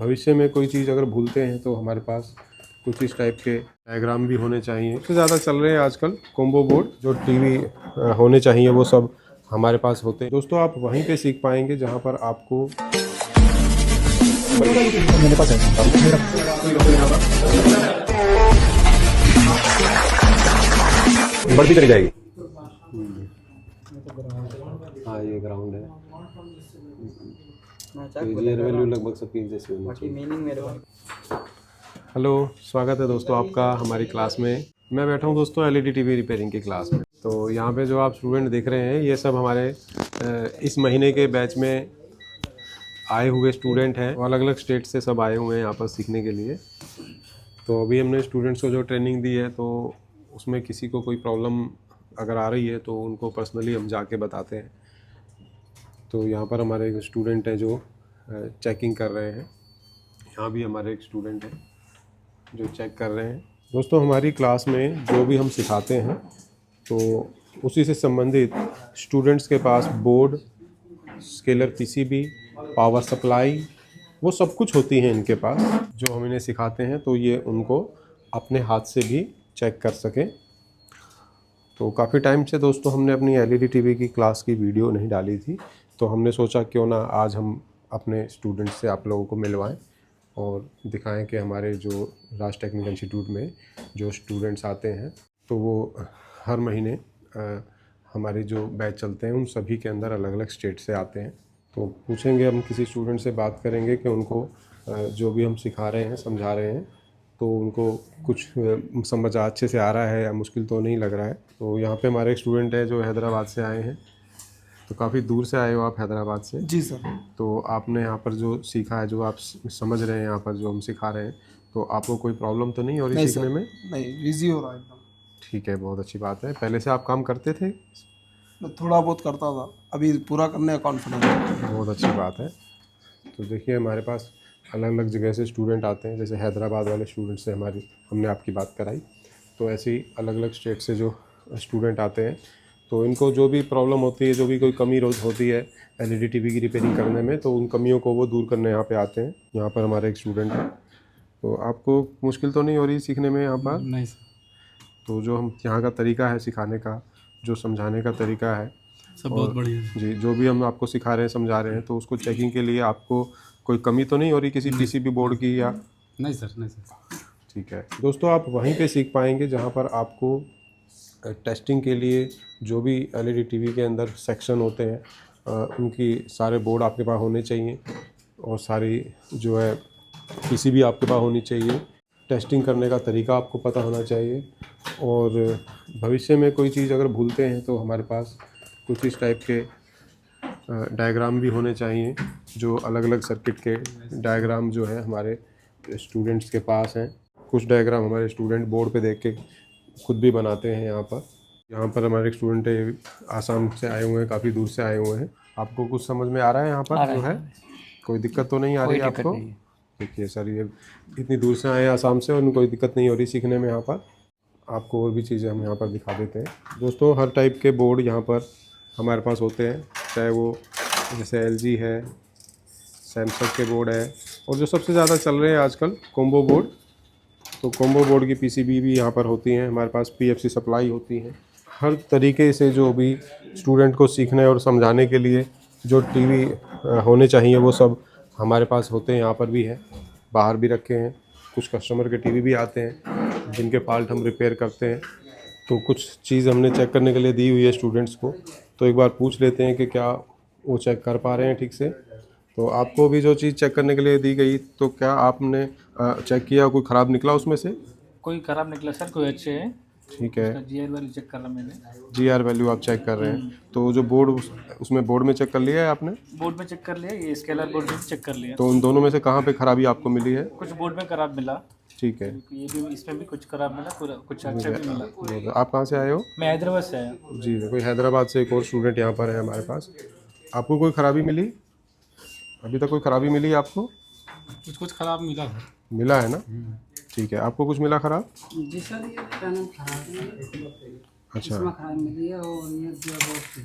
भविष्य में कोई चीज़ अगर भूलते हैं तो हमारे पास कुछ इस टाइप के डायग्राम भी होने चाहिए। सबसे ज़्यादा चल रहे हैं आजकल कॉम्बो बोर्ड, जो टीवी होने चाहिए वो सब हमारे पास होते हैं। दोस्तों आप वहीं पे सीख पाएंगे जहाँ पर आपको मेरे पास है बढ़ती चली जाएगी। हाँ ये ग्राउंड है, रियल वैल्यू लगभग सबकी जैसे होनी चाहिए। हेलो, स्वागत है दोस्तों आपका हमारी क्लास में। मैं बैठा हूँ दोस्तों एलईडी टीवी रिपेयरिंग की क्लास में। तो यहाँ पे जो आप स्टूडेंट देख रहे हैं ये सब हमारे इस महीने के बैच में आए हुए स्टूडेंट हैं। अलग अलग स्टेट से सब आए हुए हैं यहाँ पर सीखने के लिए। तो अभी हमने स्टूडेंट्स को जो ट्रेनिंग दी है तो उसमें किसी को कोई प्रॉब्लम अगर आ रही है तो उनको पर्सनली हम जाके बताते हैं। तो यहाँ पर हमारे एक स्टूडेंट हैं जो चेकिंग कर रहे हैं। यहाँ भी हमारे एक स्टूडेंट हैं जो चेक कर रहे हैं। दोस्तों हमारी क्लास में जो भी हम सिखाते हैं तो उसी से संबंधित स्टूडेंट्स के पास board, scalar PCB, power supply, वो सब कुछ होती हैं इनके पास, जो हम इन्हें सिखाते हैं तो ये उनको अपने हाथ से भी चेक कर सकें। तो काफ़ी टाइम से दोस्तों हमने अपनी एलईडी टीवी की क्लास की वीडियो नहीं डाली थी, तो हमने सोचा क्यों ना आज हम अपने स्टूडेंट्स से आप लोगों को मिलवाएं और दिखाएं कि हमारे जो राज टेक्निकल इंस्टीट्यूट में जो स्टूडेंट्स आते हैं तो वो हर महीने हमारे जो बैच चलते हैं उन सभी के अंदर अलग अलग स्टेट से आते हैं। तो पूछेंगे, हम किसी स्टूडेंट से बात करेंगे कि उनको जो भी हम सिखा रहे हैं, समझा रहे हैं, तो उनको कुछ समझ अच्छे से आ रहा है या मुश्किल तो नहीं लग रहा है। तो यहाँ पे हमारे एक स्टूडेंट है जो हैदराबाद से आए हैं। तो काफ़ी दूर से आए हो आप हैदराबाद से? जी सर। तो आपने यहाँ पर जो सीखा है, जो आप समझ रहे हैं यहाँ पर जो हम सिखा रहे हैं, तो आपको कोई प्रॉब्लम तो नहीं हो रही सीखने में? नहीं, इजी हो रहा है एकदम। ठीक है, बहुत अच्छी बात है। पहले से आप काम करते थे? मैं थोड़ा बहुत करता था, अभी पूरा करने का कॉन्फिडेंस है। बहुत अच्छी बात है। तो देखिए हमारे पास अलग अलग जगह से स्टूडेंट आते हैं, जैसे हैदराबाद वाले स्टूडेंट से हमने आपकी बात कराई। तो ऐसे ही अलग अलग स्टेट से जो स्टूडेंट आते हैं तो इनको जो भी प्रॉब्लम होती है, जो भी कोई कमी होती है एलईडी टीवी की रिपेयरिंग करने में, तो उन कमियों को वो दूर करने यहाँ पे आते हैं। यहाँ पर हमारे एक स्टूडेंट है। तो आपको मुश्किल तो नहीं हो रही सीखने में यहाँ पर? नहीं सर। तो जो हम यहाँ का तरीका है सिखाने का, जो समझाने का तरीका है सब बहुत बढ़िया है जी, जो भी हम आपको सिखा रहे हैं, समझा रहे हैं, तो उसको चेकिंग के लिए आपको कोई कमी तो नहीं हो रही किसी पीसीबी बोर्ड की या? नहीं सर, नहीं सर। ठीक है दोस्तों, आप वहीं पे सीख पाएंगे जहाँ पर आपको टेस्टिंग के लिए जो भी एलईडी टीवी के अंदर सेक्शन होते हैं उनकी सारे बोर्ड आपके पास होने चाहिए और सारी जो है पीसीबी आपके पास होनी चाहिए। टेस्टिंग करने का तरीका आपको पता होना चाहिए और भविष्य में कोई चीज़ अगर भूलते हैं तो हमारे पास कुछ इस टाइप के डायग्राम भी होने चाहिए, जो अलग अलग सर्किट के डायग्राम जो है हमारे स्टूडेंट्स के पास हैं। कुछ डायग्राम हमारे स्टूडेंट बोर्ड पे देख के खुद भी बनाते हैं। यहाँ पर हमारे एक स्टूडेंट है, आसाम से आए हुए हैं, काफ़ी दूर से आए हुए हैं। आपको कुछ समझ में आ रहा है यहाँ पर जो है? कोई दिक्कत तो नहीं आ रही है आपको? देखिए सर, ये इतनी दूर से आए हैं आसाम से और उनको कोई दिक्कत नहीं हो रही सीखने में। यहाँ पर आपको और भी चीज़ें हम यहाँ पर दिखा देते हैं। दोस्तों हर टाइप के बोर्ड यहाँ पर हमारे पास होते हैं, चाहे वो जैसे एलजी है, सैमसंग के बोर्ड है, और जो सबसे ज़्यादा चल रहे हैं आजकल कॉम्बो बोर्ड। तो कॉम्बो बोर्ड की पीसीबी भी यहाँ पर होती हैं हमारे पास, पीएफसी सप्लाई होती है। हर तरीके से जो भी स्टूडेंट को सीखने और समझाने के लिए जो टीवी होने चाहिए वो सब हमारे पास होते हैं। यहाँ पर भी है, बाहर भी रखे हैं। कुछ कस्टमर के टीवी भी आते हैं जिनके फॉल्ट हम रिपेयर करते हैं। तो कुछ चीज़ हमने चेक करने के लिए दी हुई है स्टूडेंट्स को, तो एक बार पूछ लेते हैं कि क्या वो चेक कर पा रहे हैं ठीक से। तो आपको भी जो चीज़ चेक करने के लिए दी गई, तो क्या आपने चेक किया, कोई ख़राब निकला उसमें से? कोई ख़राब निकला सर, कोई अच्छे हैं। ठीक है, जीआर वैल्यू चेक कर रहा मैंने। जीआर वैल्यू आप चेक कर रहे हैं। तो जो बोर्ड उसमें बोर्ड में चेक कर लिया है आपने? बोर्ड में चेक कर लिया, ये स्केलर बोर्ड में चेक कर लिया। तो उन दोनों में से कहाँ पे खराबी आपको मिली है? कुछ बोर्ड में खराब मिला। ठीक है, ये भी, इसमें भी कुछ खराब मिला, कुछ अच्छा भी मिला। आप कहाँ से आए हो? मैं हैदराबाद से आया। जी, कोई हैदराबाद से एक और स्टूडेंट यहाँ पर है हमारे पास। आपको कोई ख़राबी मिली? अभी तक कोई ख़राबी मिली आपको? कुछ खराब मिला है। मिला है ना? ठीक है, आपको कुछ मिला ख़राब? जी सर, ये पैनल खराब है। अच्छा, इसमें खराब मिली है और ये जो बोर्ड।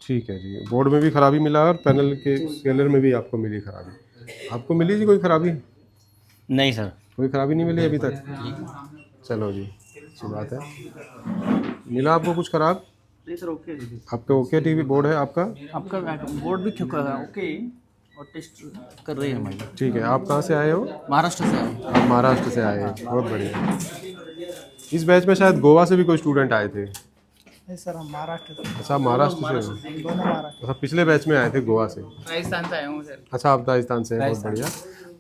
ठीक है जी। बोर्ड में भी खराबी मिला और पैनल के स्केलर में भी आपको मिली खराबी। आपको मिली जी कोई खराबी? नहीं सर। कोई ख़राबी नहीं मिली अभी तक? चलो जी, अच्छी बात है। मिला आपको कुछ ख़राब? नहीं सर, ओके। आपका ओके टीवी बोर्ड है आपका? आपका बोर्ड भी ओके, और टेस्ट कर रही है हमारी। ठीक है। आप कहाँ से आए हो? महाराष्ट्र से आए। आप महाराष्ट्र से आए हैं, बहुत बढ़िया। इस बैच में शायद गोवा से भी कोई स्टूडेंट आए थे। नहीं सर, हम महाराष्ट्र से, अच्छा, आप महाराष्ट्र से हो? दोनों महाराष्ट्र। अच्छा, पिछले बैच में आए थे गोवा से। राजस्थान से आया हूँ सर। अच्छा, आप राजस्थान से हैं, बहुत बढ़िया।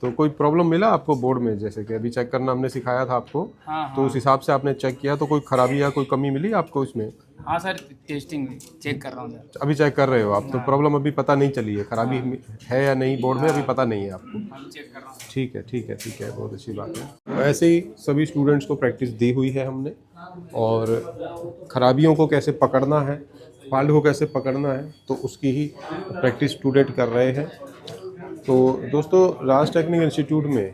तो कोई प्रॉब्लम मिला आपको बोर्ड में? जैसे कि अभी चेक करना हमने सिखाया था आपको, हाँ तो उस हिसाब से आपने चेक किया, तो कोई खराबी या कोई कमी मिली आपको इसमें? हाँ सर, टेस्टिंग चेक कर रहा हूँ सर। अभी चेक कर रहे हो आप, तो प्रॉब्लम अभी पता नहीं चली है, खराबी है या नहीं बोर्ड में अभी पता नहीं है आपको। हम चेक कर रहा हूँ। ठीक है, ठीक है, ठीक है, बहुत अच्छी बात है। तो ऐसे ही सभी स्टूडेंट्स को प्रैक्टिस दी हुई है हमने, और खराबियों को कैसे पकड़ना है, फॉल्ट को कैसे पकड़ना है, तो उसकी ही प्रैक्टिस स्टूडेंट कर रहे हैं। तो दोस्तों, राज टेक्निकल इंस्टीट्यूट में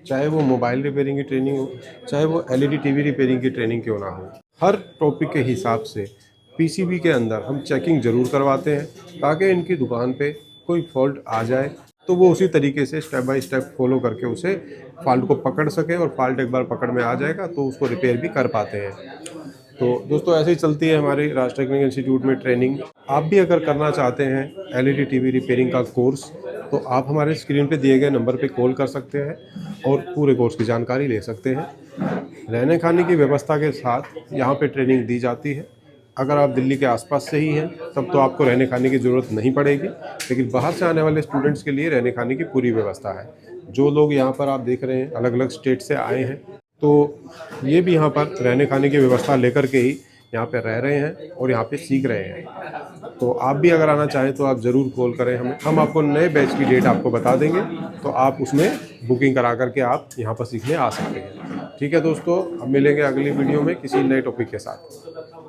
चाहे वो मोबाइल रिपेयरिंग की ट्रेनिंग हो, चाहे वो एलईडी टीवी रिपेयरिंग की ट्रेनिंग क्यों ना हो, हर टॉपिक के हिसाब से पीसीबी के अंदर हम चेकिंग ज़रूर करवाते हैं, ताकि इनकी दुकान पे कोई फॉल्ट आ जाए तो वो उसी तरीके से स्टेप बाय स्टेप फॉलो करके उसे फॉल्ट को पकड़ सके, और फॉल्ट एक बार पकड़ में आ जाएगा तो उसको रिपेयर भी कर पाते हैं। तो दोस्तों, ऐसे ही चलती है हमारी राज टेक्निकल इंस्टीट्यूट में ट्रेनिंग। आप भी अगर करना चाहते हैं एलईडी टीवी रिपेयरिंग का कोर्स, तो आप हमारे स्क्रीन पे दिए गए नंबर पे कॉल कर सकते हैं और पूरे कोर्स की जानकारी ले सकते हैं। रहने खाने की व्यवस्था के साथ यहाँ पे ट्रेनिंग दी जाती है। अगर आप दिल्ली के आसपास से ही हैं तब तो आपको रहने खाने की ज़रूरत नहीं पड़ेगी, लेकिन बाहर से आने वाले स्टूडेंट्स के लिए रहने खाने की पूरी व्यवस्था है। जो लोग यहाँ पर आप देख रहे हैं अलग अलग स्टेट से आए हैं, तो ये भी यहाँ पर रहने खाने की व्यवस्था लेकर के ही यहाँ पे रह रहे हैं और यहाँ पे सीख रहे हैं। तो आप भी अगर आना चाहें तो आप ज़रूर कॉल करें हमें, हम आपको नए बैच की डेट आपको बता देंगे, तो आप उसमें बुकिंग करा करके आप यहाँ पर सीखने आ सकते हैं। ठीक है दोस्तों, अब मिलेंगे अगली वीडियो में किसी नए टॉपिक के साथ।